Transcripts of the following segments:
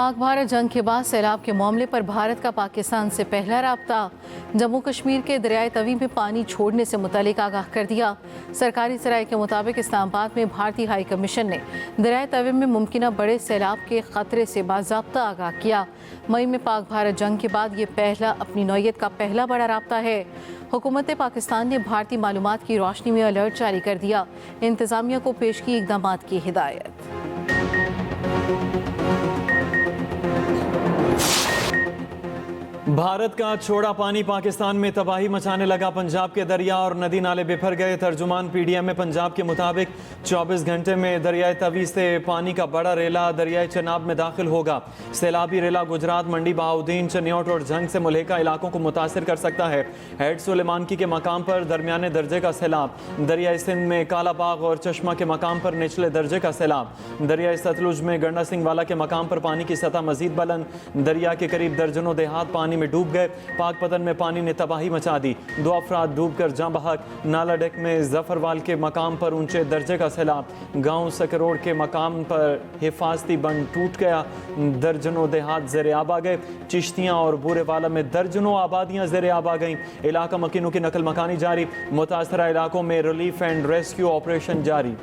पाक भारत जंग के बाद सैलाब के मामले पर भारत का पाकिस्तान से पहला राब्ता। जम्मू कश्मीर के दरियाए तवी में पानी छोड़ने से मुतालिक आगाह कर दिया। सरकारी सराय के मुताबिक इस्लामाबाद में भारतीय हाई कमीशन ने दरियाए तवी में मुमकिन बड़े सैलाब के खतरे से बाज़ाब्ता आगाह किया। मई में पाक भारत जंग के बाद ये पहला अपनी नौयत का पहला बड़ा राब्ता है। हुकूमत पाकिस्तान ने भारतीय मालूमात की रोशनी में अलर्ट जारी कर दिया। इंतजामिया को पेश की इकदाम की हिदायत। भारत का छोड़ा पानी पाकिस्तान में तबाही मचाने लगा। पंजाब के दरिया और नदी नाले बिफर गए। तर्जुमान पीडीएम में पंजाब के मुताबिक 24 घंटे में दरियाए तवी से पानी का बड़ा रेला दरियाए चनाब में दाखिल होगा। सैलाबी रेला गुजरात, मंडी, बहाउद्दीन, चनियोट और जंग से मुल्हिका इलाकों को मुतासर कर सकता है। हेड सुलेमानकी के मकाम पर दरमियाने दर्जे का सैलाब। दरियाए सिंध में कालाबाग और चश्मा के मकाम पर निचले दर्जे का सैलाब। दरियाए सतलुज में गंडा सिंह वाला के मकाम पर पानी की सतह मजीद बुलंद। दरिया के करीब दर्जनों देहात पानी में डूब गए। पाकपतन में पानी ने तबाही मचा दी। 2 अफराद डूबकर जाँ बहक। नाला डेक में जफरवाल के मकाम पर ऊंचे दर्जे का सैलाब। गांव सकरोड़ के मकाम पर हिफाजती बंद टूट गया। दर्जनों देहात ज़ेरे आब आ गए। चिश्तियाँ और बूरे वाला में दर्जनों आबादियाँ ज़ेरे आब आ गईं। इलाका मकीनों की नकल मकानी जारी। मुतासरा इलाकों में रिलीफ एंड रेस्क्यू ऑपरेशन जारी।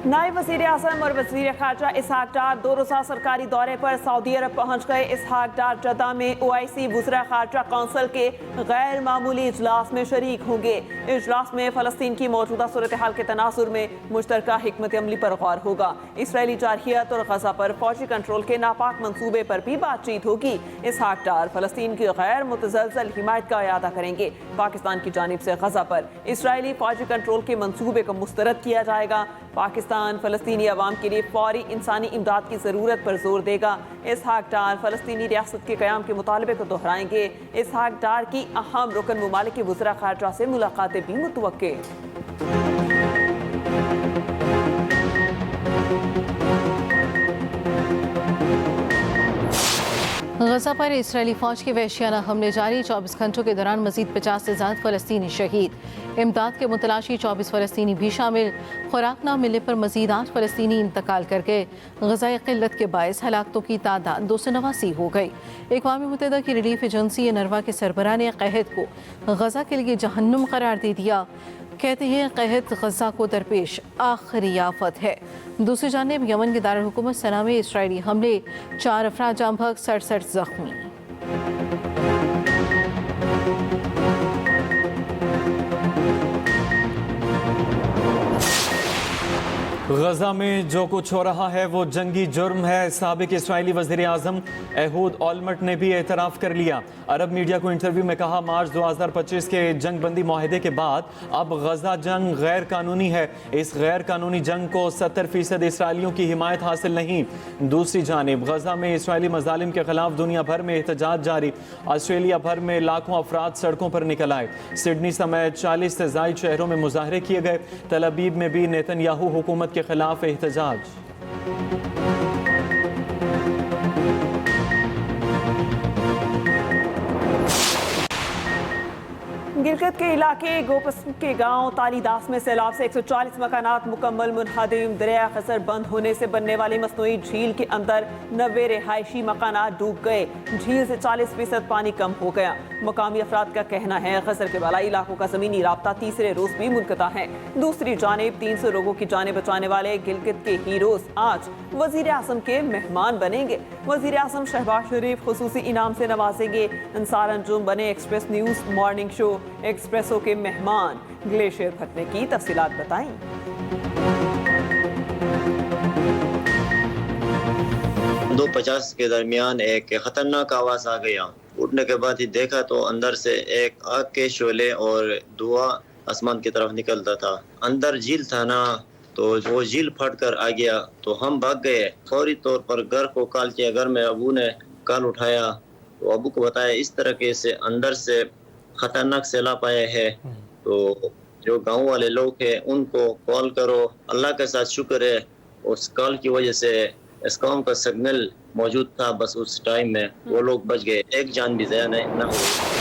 नायब वज़ीर आज़म और वज़ीर ख़ारजा इसहाक डार 2 रोज़ा सरकारी दौरे पर सऊदी अरब पहुँच गए। इसहाक डार जद्दा में OIC वज़रा ख़ारजा कौंसिल के गैर मामूली इजलास में शरीक होंगे। इजलास में फ़लस्तीन की मौजूदा सूरत हाल के तनासुर में मुश्तरका हिकमत अमली पर गौर होगा। इसराइली जारहियत और गजा पर फौजी कंट्रोल के नापाक मनसूबे पर भी बातचीत होगी। इसहाक डार फ़लस्तीन की गैर मुतज़लज़ल हिमायत का अयादा करेंगे। पाकिस्तान की जानिब से गजा पर इसराइली फौजी कंट्रोल के मनसूबे को मुस्तरद किया जाएगा। पाकिस्तान फ़लस्तीनी अवाम के लिए फौरी इंसानी इमदाद की ज़रूरत पर जोर देगा। इसहाक डार फ़लस्तीनी रियासत के क़याम के मुतालबे को दोहराएंगे। इसहाक डार की अहम रुकन मुमालिक के वज़रा ख़ारजा से मुलाकातें भी मुतवक्के। गजा पर इसराइली फौज के वहशियाना हमले जारी। 24 घंटों के दौरान मजीद 50 से ज़्यादा फ़लस्तीनी शहीद। इमदाद के मुतलाशी 24 फ़लस्तीनी भी शामिल। खुराक ना मिलने पर मजीद 8 फ़लस्तीनी इंतकाल कर गए। गज़ाई क़िल्लत के बायस हलाकतों की तादाद 289 हो गई। अक़वाम मुत्तहिदा की रिलीफ एजेंसी UNRWA के सरबराह ने क़हत को गजा के लिए जहन्नुम करार दे दिया। कहते हैं क़हत गजा को दरपेश आखिरी आफत है। दूसरी जानिब यमन के दारुल हुकूमत सना में इसराइली हमले, 4 अफराद जाँ बहक, 67 जख्मी। गजा में जो कुछ हो रहा है वो जंगी जुर्म है। साबिक इसराइली वज़ीर आज़म एहूद ओलमर्ट ने भी एतराफ़ कर लिया। अरब मीडिया को इंटरव्यू में कहा, मार्च 2025 के जंग बंदी माहिदे के बाद अब गजा जंग गैर कानूनी है। इस गैर कानूनी जंग को 70% इसराइलियों की हिमायत हासिल नहीं। दूसरी जानिब गजा में इसराइली मजालिम के खिलाफ दुनिया भर में एहतजाज जारी। ऑस्ट्रेलिया भर में लाखों अफराद सड़कों पर निकल आए। सिडनी समेत 40 से ज़ायद शहरों में मुजाहरे किए गए। तल अबीब में भी नेतन्याहू हुकूमत के खिलाफ एहतजाज। गिलगित के इलाके गोपस के गांव तालीदास में सैलाब से 140 मकानात मुकम्मल मुनहदिम। दरिया खसर बंद होने से बनने वाली मसनूई झील के अंदर 90 रिहायशी मकानात डूब गए। झील से 40% पानी कम हो गया। मकामी अफराद का कहना है खसर के बलाई इलाकों का ज़मीनी राब्ता तीसरे रोज़ भी मुनक़ता है। दूसरी जानिब 300 लोगों की जानें बचाने वाले गिलगित के हीरोज़ आज वज़ीर आज़म के मेहमान बनेंगे। वज़ीर आज़म शहबाज शरीफ खुसूसी इनाम से नवाजेंगे। अंसार अंजुम बने express news morning show espresso के मेहमान। ग्लेशियर फटने की तफसीलात बताएं। 2:50 के दरमियान एक खतरनाक आवाज आ गया। उठने के बाद ही देखा तो अंदर से एक आग के शोले और धुआं आसमान की तरफ निकलता था। अंदर झील था ना, तो वो झील फट कर आ गया तो हम भाग गए। फौरी तौर पर घर को कॉल किया। घर में अबू ने कॉल उठाया तो अबू को बताया इस तरह से अंदर से खतरनाक सैलाब आया है। तो जो गांव वाले लोग हैं उनको कॉल करो। अल्लाह के साथ शुक्र है उस कॉल की वजह से इस कौम का सिग्नल मौजूद था। बस उस टाइम में वो लोग बच गए। एक जान भी ज़ाया न हुई।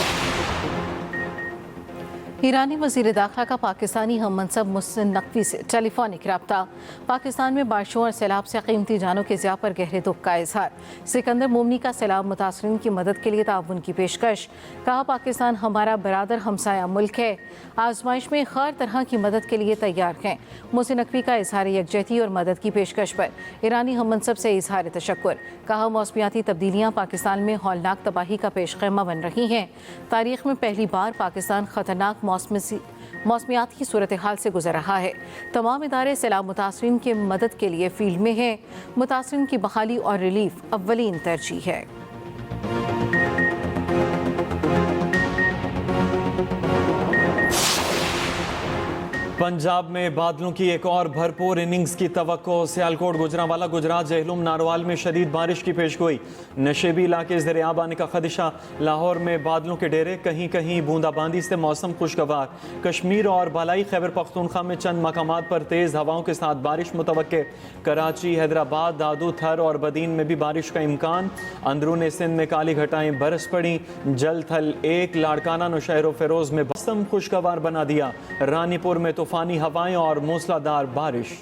ईरानी वज़ीर दाखिला का पाकिस्तानी हम मनसब मुहसिन नकवी से टेलीफोनिक रब्ता। पाकिस्तान में बारिशों और सैलाब से कीमती जानों के ज़िया पर गहरे दुख का इजहार। सिकंदर मोमनी का सैलाब मुतासरीन की मदद के लिए ताउन की पेशकश। कहा पाकिस्तान हमारा बरादर हमसाया मुल्क है, आजमाइश में हर तरह की मदद के लिए तैयार हैं। मुहसिन नकवी का इजहार यकजहती और मदद की पेशकश पर ईरानी हम मनसब से इजहार तशक्कुर। कहा मौसमियाती तब्दीलियाँ पाकिस्तान में हौलनाक तबाही का पेशखैमा बन रही हैं। तारीख में पहली बार पाकिस्तान खतरनाक मौसमियात की सूरत हाल से गुजर रहा है। तमाम इदारे सैलाब मुतासरीन की मदद के लिए फील्ड में हैं। मुतासरीन की बहाली और रिलीफ अव्वलीन तरजीह है। पंजाब में बादलों की एक और भरपूर इनिंग्स की तवक्को। सियालकोट, गुजरांवाला, गुजरात, जहलुम, नारवाल में शदीद बारिश की पेशगोई। नशेबी इलाके ज़रियाब आने का खदशा। लाहौर में बादलों के डेरे, कहीं कहीं बूंदाबांदी से मौसम खुशगवार। कश्मीर और बालाई खैबर पख्तूनख्वा में चंद मकामात पर तेज़ हवाओं के साथ बारिश मुतवक्के। कराची, हैदराबाद, दादू, थर और बदीन में भी बारिश का इम्कान। अंदरून सिंध में काली घटाएं बरस पड़ी। जल थल 1, लाड़काना, नौशहर फेरोज में मौसम खुशगवार बना दिया। रानीपुर में तूफानी हवाएं और मूसलाधार बारिश।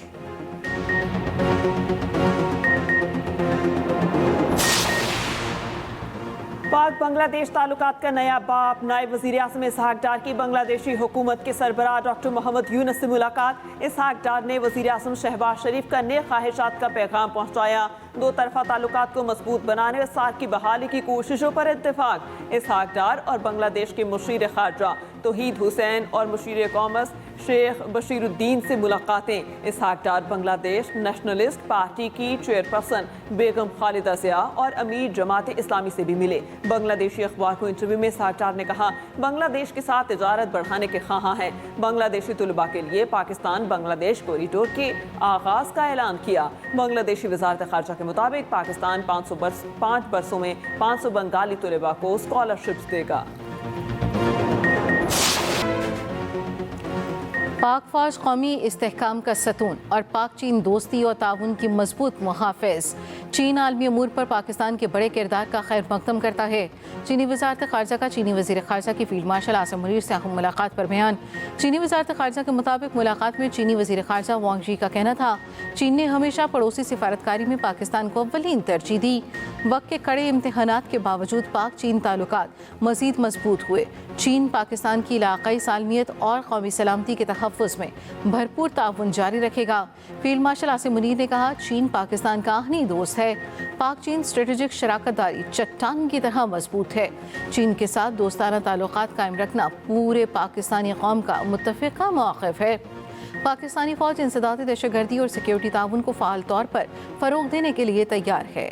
पाक बांग्लादेश ताल्लुकात का नया बाप। नायब वज़ीर आज़म इसहाक डार की बांग्लादेशी हुकूमत के सरबराह डॉक्टर मोहम्मद यूनुस से मुलाकात। इसहाक डार ने वज़ीर आज़म शहबाज शरीफ का नेक ख्वाहिशात का पैगाम पहुँचाया। दो तरफा ताल्लुकात को मजबूत बनाने और सार्क की बहाली की कोशिशों पर इत्तेफाक। इसहाक डार और बांग्लादेश के मुशीर खारजा तौहीद हुसैन और मुशीर कॉमर्स शेख बशीरुद्दीन से मुलाकातें। इसहाक डार बांग्लादेश नेशनलिस्ट पार्टी की चेयरपर्सन बेगम खालिदा ज़िया और अमीर जमात इस्लामी से भी मिले। बांग्लादेशी अखबार को इंटरव्यू में इसहाक डार ने कहा बांग्लादेश के साथ तिजारत बढ़ाने के ख्वाहां हैं। बांग्लादेशी तुलबा के लिए पाकिस्तान बांग्लादेश कॉरिडोर के आगाज का ऐलान किया। बांग्लादेशी वजारत खारजा के मुताबिक पाकिस्तान 5 बरसों में 500 बंगाली तुलबा को स्कॉलरशिप्स देगा। पाक फौज कौमी इस्तेहकाम का सतून और पाक चीन दोस्ती और ताउन की मजबूत मुहाफ़िज़। चीन आलमी अमूर पर पाकिस्तान के बड़े किरदार का खैर मकदम करता है। चीनी वजारत खारजा का चीनी वज़ीर खारजा की फील्ड मार्शल आसिम मुनीर से अहम मुलाकात पर बयान। चीनी वजारत खारजा के मुताबिक मुलाकात में चीनी वज़ीर खारजा वांग जी का कहना था चीन ने हमेशा पड़ोसी सिफारतकारी में पाकिस्तान को अव्वलीन तरजीह दी। वक्त के कड़े इम्तहानात के बावजूद पाक चीन ताल्लुकात मज़ीद मजबूत हुए। चीन पाकिस्तान की इलाक़ाई सालमियत और कौमी सलामती के तहफ़्फ़ुज़ में भरपूर ताउन जारी रखेगा। फील्ड मार्शल आसिम मुनीर ने कहा चीन पाकिस्तान का आहनी दोस्त है। पाक चीन स्ट्रेटेजिक शराकतदारी चट्टान की तरह मजबूत है। चीन के साथ दोस्ताना ताल्लुकात कायम रखना पूरे पाकिस्तानी कौम का मुत्तफ़िक़ा मौक़िफ़ है। पाकिस्तानी फ़ौज इंसदादी दहशतगर्दी और सिक्योरिटी ताउन को फ़ाल तौर पर फ़रोग़ देने के लिए तैयार है।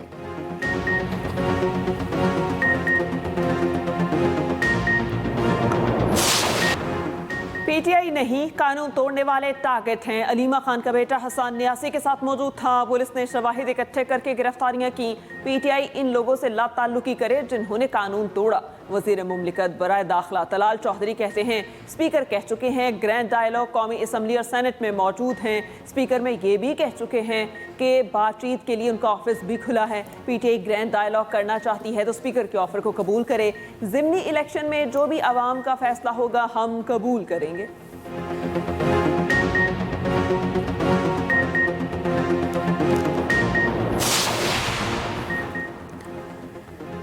पीटीआई नहीं, कानून तोड़ने वाले टारगेट हैं। अलीमा खान का बेटा हसन न्यासी के साथ मौजूद था। पुलिस ने शवाहिद इकट्ठे करके गिरफ्तारियां की। पीटीआई इन लोगों से लाताल्लुकी करे जिन्होंने कानून तोड़ा। वज़ीर मुमलिकत बराए दाखिला तलाल चौधरी कहते हैं स्पीकर कह चुके हैं ग्रैंड डायलॉग कौमी असम्बली और सेनेट में मौजूद हैं। स्पीकर में ये भी कह चुके हैं कि बातचीत के लिए उनका ऑफिस भी खुला है। पीटीआई ग्रैंड डायलॉग करना चाहती है तो स्पीकर के ऑफर को कबूल करे। ज़िमनी इलेक्शन में जो भी आवाम का फैसला होगा हम कबूल करेंगे।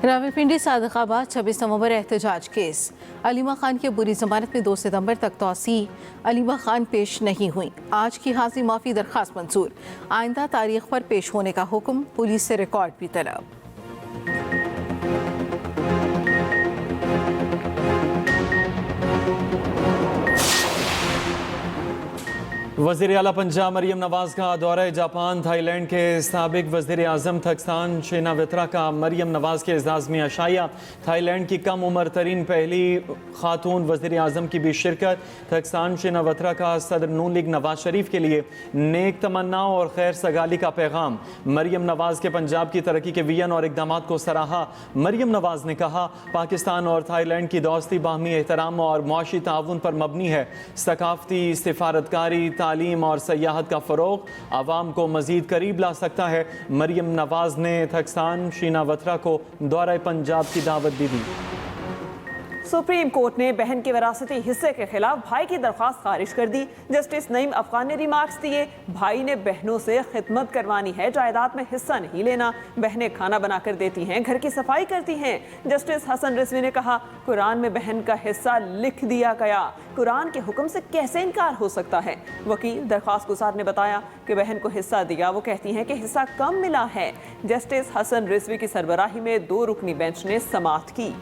रावलपिंडी सादिकाबाद 26 नवंबर एहतजाज केस। अलीमा खान की बुरी जमानत में 2 सितंबर तक तौसी। अलीमा खान पेश नहीं हुई। आज की हाजिरी माफ़ी दरख्वास्त मंजूर। आइंदा तारीख पर पेश होने का हुक्म। पुलिस से रिकॉर्ड भी तलब। वज़ीर आला पंजाब मरियम नवाज़ का दौरा जापान। थाईलैंड के साबिक वज़ीर आज़म थकसान शिनावित्रा का मरियम नवाज़ के एजाज़ में अशाया। थाईलैंड की कम उम्र तरीन पहली खातून वज़ीर आज़म की भी शिरकत। थकसान शिनावित्रा का सदर नून लीग नवाज शरीफ के लिए नेक तमन्नाओं और खैर सगाली का पैगाम। मरियम नवाज़ के पंजाब की तरक्की के विजन और इक़दाम को सराहा। मरियम नवाज़ ने कहा पाकिस्तान और थाईलैंड की दोस्ती बाहमी एहतराम और मुआशी ताउन पर मबनी है। सकाफती सिफारतकारी तालीम और सयाहत का फ़रोग़ आवाम को मज़ीद करीब ला सकता है। मरियम नवाज़ ने थकसान शिनावित्रा को दौरा पंजाब की दावत भी दी। सुप्रीम कोर्ट ने बहन के विरासती हिस्से के खिलाफ भाई की दरख्वास्त खारिज कर दी। जस्टिस नईम अफगान ने रिमार्क्स दिए, भाई ने बहनों से खिदमत करवानी है, जायदाद में हिस्सा नहीं लेना। बहनें खाना बनाकर देती हैं, घर की सफाई करती हैं। जस्टिस हसन रिजवी ने कहा, कुरान में बहन का हिस्सा लिख दिया गया, कुरान के हुक्म से कैसे इनकार हो सकता है। वकील दरख्वास्त गुजार ने बताया कि बहन को हिस्सा दिया, वो कहती हैं कि हिस्सा कम मिला है। जस्टिस हसन रिजवी की सरबराही में 2 रुकनी बेंच ने समाअत की।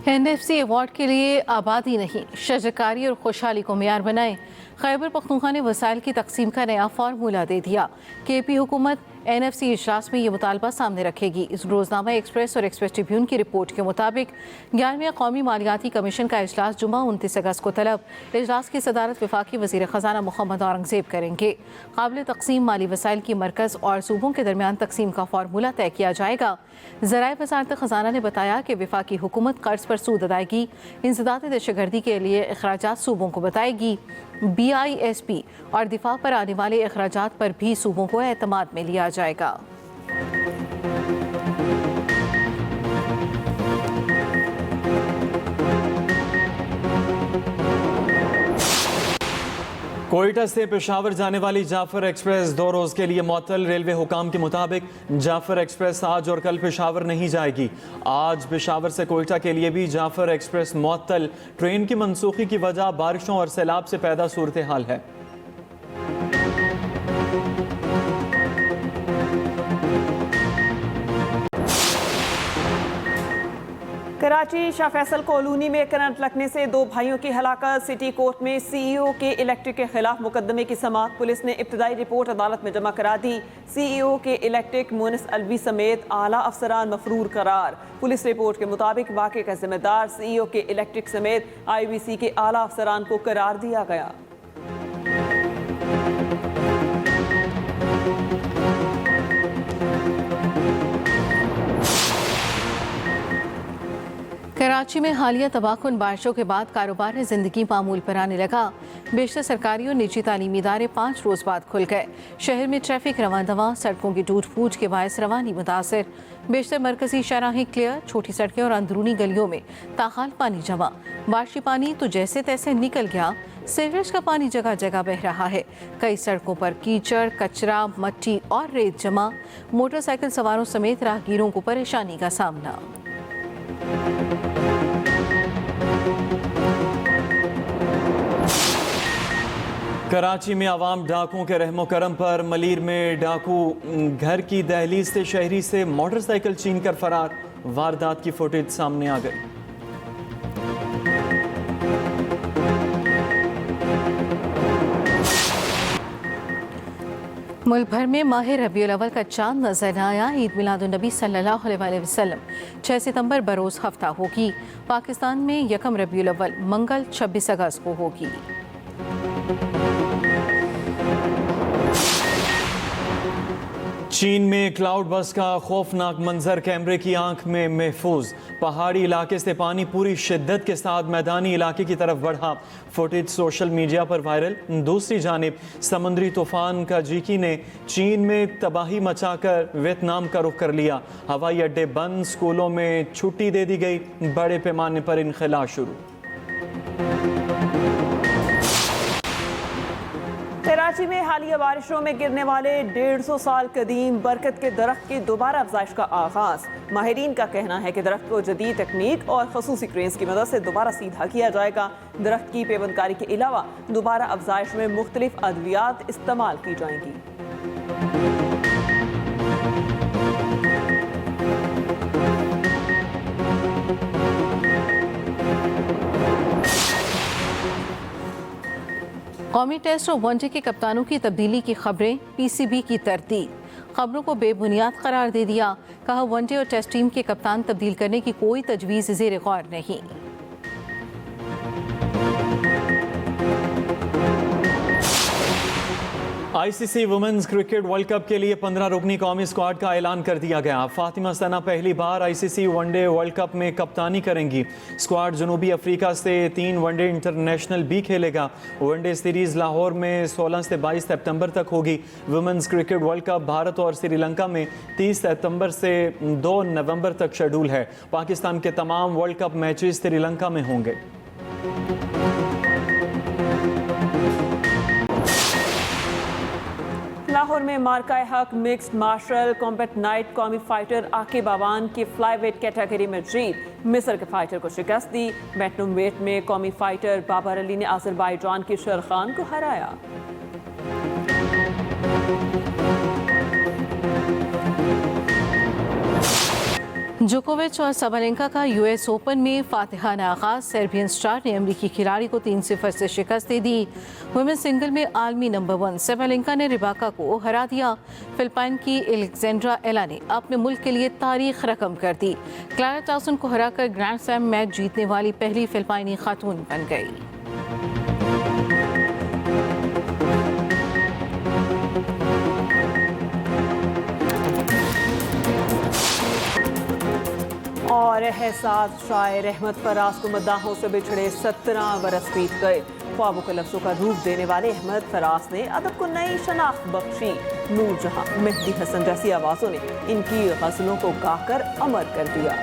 NFC अवार्ड के लिए आबादी नहीं, शजरकारी और खुशहाली को मेयार बनाएं। खैबर पख्तूनख्वा ने वसाइल की तकसीम का नया फार्मूला दे दिया। KP हुकूमत NFC इजलास में ये मुतालबा सामने रखेगी। इस रोजनामा एक्सप्रेस और एक्सप्रेस ट्रिब्यून की रिपोर्ट के मुताबिक 11वें कौमी मालियाती कमीशन का इजलास जुमा 29 अगस्त को तलब। इजलास की सदारत वफाकी वज़ीर ख़जाना मोहम्मद औरंगज़ेब करेंगे। काबिल तकसीम माली वसाइल की मरकज़ और सूबों के दरमियान तकसीम का फार्मूला तय किया जाएगा। ज़राए वज़ारत ख़जाना ने बताया कि वफाकी हुकूमत कर्ज पर सूद अदायगी, इंसदाद दहशतगर्दी के लिए अखराजात सूबों को बताएगी। BISP और दिफा पर आने वाले अखराजात पर भी सूबों को एतमाद में लिया जाएगा। कोयटा से पेशावर जाने वाली जाफर एक्सप्रेस 2 रोज के लिए मुअत्तल। रेलवे हुकाम के मुताबिक जाफर एक्सप्रेस आज और कल पेशावर नहीं जाएगी। आज पेशावर से कोयटा के लिए भी जाफर एक्सप्रेस मुअत्तल। ट्रेन की मनसूखी की वजह बारिशों और सैलाब से पैदा सूरत हाल है। कराची शाह फैसल कॉलोनी में करंट लगने से 2 भाइयों की हलाकत। सिटी कोर्ट में CEO के इलेक्ट्रिक के खिलाफ मुकदमे की समाअत। पुलिस ने इब्तदाई रिपोर्ट अदालत में जमा करा दी। CEO के इलेक्ट्रिक मुनिस अलवी समेत आला अफसरान मफरूर करार। पुलिस रिपोर्ट के मुताबिक वाक़े का जिम्मेदार CEO के इलेक्ट्रिक समेत IBC के आला अफसरान को करार दिया गया। कराची में हालिया तबाहकुन बारिशों के बाद कारोबार ज़िंदगी मामूल पर आने लगा। बेशतर सरकारी और निजी तालीमी इदारे 5 रोज़ बाद खुल गए। शहर में ट्रैफिक रवां दवा, सड़कों की टूट फूट के बायस रवानी मुतासर। बेशतर मरकजी शाहराहें क्लियर, छोटी सड़कें और अंदरूनी गलियों में ताहाल पानी जमा। बारिशी पानी तो जैसे तैसे निकल गया। सीवरेज का पानी जगह जगह बह रहा है। कई सड़कों पर कीचड़, कचरा, मट्टी और रेत जमा। मोटरसाइकिल सवारों समेत राहगीरों को परेशानी का सामना। कराची में आवाम डाकुओं के रहमो करम पर। मलीर में डाकू घर की दहलीज से शहरी से मोटरसाइकिल छीन कर फरार। वारदात की फुटेज सामने आ गई। मुल्क भर में माह रबीउल अव्वल का चांद नजर आया। ईद मिलादुन्नबी सल्लल्लाहु अलैहि वसल्लम 6 सितंबर बरोज़ हफ्ता होगी। पाकिस्तान में यकम रबीउल अव्वल मंगल 26 अगस्त को होगी। चीन में क्लाउड बस का खौफनाक मंजर कैमरे की आंख में महफूज। पहाड़ी इलाके से पानी पूरी शिद्दत के साथ मैदानी इलाके की तरफ बढ़ा। फुटेज सोशल मीडिया पर वायरल। दूसरी जानिब समुद्री तूफान का जीकी ने चीन में तबाही मचाकर वियतनाम का रुख कर लिया। हवाई अड्डे बंद, स्कूलों में छुट्टी दे दी गई। बड़े पैमाने पर इनखला शुरू। कराची में हालिया बारिशों में गिरने वाले 150 साल कदीम बरकत के दरख्त की दोबारा अफजाइश का आगाज। माहिरीन का कहना है कि दरख्त को जदीद तकनीक और खसूसी क्रेन्स की मदद से दोबारा सीधा किया जाएगा। दरख्त की पेवंदकारी के अलावा दोबारा अफजाइश में मुख्तलिफ अद्वियात इस्तेमाल की जाएंगी। कौमी टेस्ट और वनडे के कप्तानों की तब्दीली की खबरें। PCB की तरदीद। खबरों को बेबुनियाद करार दे दिया। कहा वनडे और टेस्ट टीम के कप्तान तब्दील करने की कोई तजवीज़ ज़ेर गौर नहीं। ICC women's cricket world cup के लिए 15 रुकनी कौमी स्क्वाड का ऐलान कर दिया गया। फातिमा सना पहली बार आईसीसी वनडे वर्ल्ड कप में कप्तानी करेंगी। स्क्वाड जनूबी अफ्रीका से 3 वनडे इंटरनेशनल भी खेलेगा। वनडे सीरीज लाहौर में 16 से 22 सितंबर तक होगी। Women's cricket world cup Bharat और श्रीलंका में 30 सितंबर से 2 नवंबर तक शेड्यूल है। पाकिस्तान के तमाम वर्ल्ड कप मैचेस श्रीलंका में होंगे। लाहौर में मार्काए हक मिक्स्ड मार्शल कॉम्बैट नाइट कौमी फाइटर आकिब अवान की फ्लाईवेट कैटेगरी में जीत। मिस्र के फाइटर को शिकस्त दी। बैटनूम वेट में कौमी फाइटर बाबर अली ने अजरबैजान के शरखान को हराया। जोकोविच और सबलेंका का यूएस ओपन में फातिहाना आगाज। सर्बियन स्टार ने अमेरिकी खिलाड़ी को 3-0 से शिकस्त दे दी। वुमेन सिंगल में आलमी नंबर 1 सबलेंका ने रिबाका को हरा दिया। फिलिपाइन की एलेक्जेंड्रा एला ने अपने मुल्क के लिए तारीख रकम कर दी। क्लारा टॉसन को हराकर ग्रैंड स्लैम मैच जीतने वाली पहली फिलिपाइनी खातून बन गई। और एहसास शायर अहमद फराज को मद्दाहों से बिछड़े 17 बरस बीत गए। ख्वाबों के लफ्ज़ों का रूप देने वाले अहमद फराज ने अदब को नई शनाख्त बख्शी। नूरजहां, मेहदी हसन जैसी आवाज़ों ने इनकी गज़लों को गाकर अमर कर दिया।